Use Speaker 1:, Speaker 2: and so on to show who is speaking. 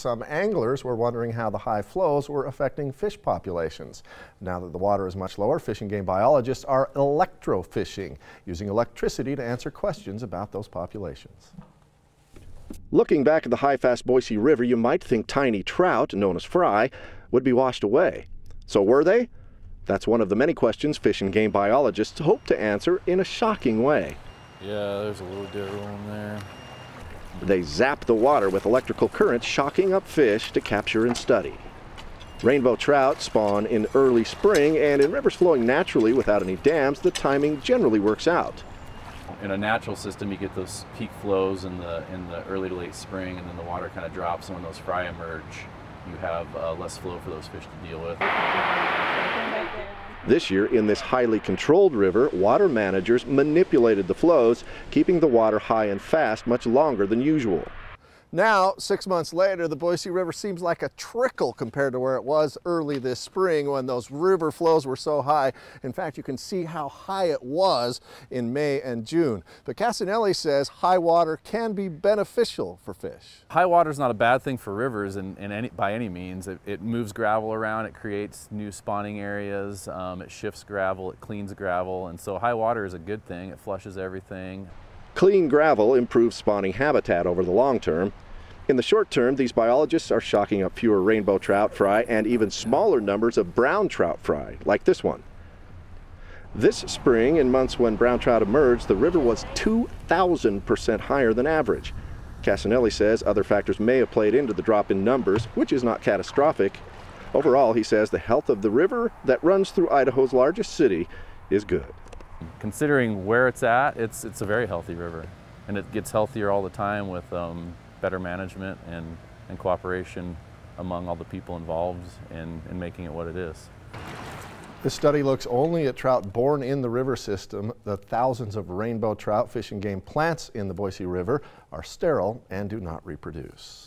Speaker 1: some anglers were wondering how the high flows were affecting fish populations. Now that the water is much lower, fish and game biologists are electrofishing, using electricity to answer questions about those populations. Looking back at the high, fast Boise River, you might think tiny trout, known as fry, would be washed away. So were they? That's one of the many questions fish and game biologists hope to answer in a shocking way.
Speaker 2: Yeah, there's a little ditto in there.
Speaker 1: They zap the water with electrical currents, shocking up fish to capture and study. Rainbow trout spawn in early spring, and in rivers flowing naturally without any dams, the timing generally works out.
Speaker 2: In a natural system, you get those peak flows in the early to late spring, and then the water kind of drops, and when those fry emerge, you have less flow for those fish to deal with. This year, in this highly controlled river, water managers manipulated the flows, keeping the water high and fast much longer than usual. Now, 6 months later, the Boise River seems like a trickle compared to where it was early this spring when those river flows were so high. In fact, you can see how high it was in May and June. But Casanelli says high water can be beneficial for fish. High water is not a bad thing for rivers by any means. It moves gravel around, it creates new spawning areas, it shifts gravel, it cleans gravel, and so high water is a good thing. It flushes everything.
Speaker 1: Clean gravel improves spawning habitat over the long term. In the short term, these biologists are shocking up fewer rainbow trout fry and even smaller numbers of brown trout fry, like this one. This spring, in months when brown trout emerged, the river was 2,000% higher than average. Casanelli says other factors may have played into the drop in numbers, which is not catastrophic. Overall, he says the health of the river that runs through Idaho's largest city is good.
Speaker 2: Considering where it's at, it's a very healthy river, and it gets healthier all the time with better management and cooperation among all the people involved in making it what it is.
Speaker 1: This study looks only at trout born in the river system. The thousands of rainbow trout fish and game plants in the Boise River are sterile and do not reproduce.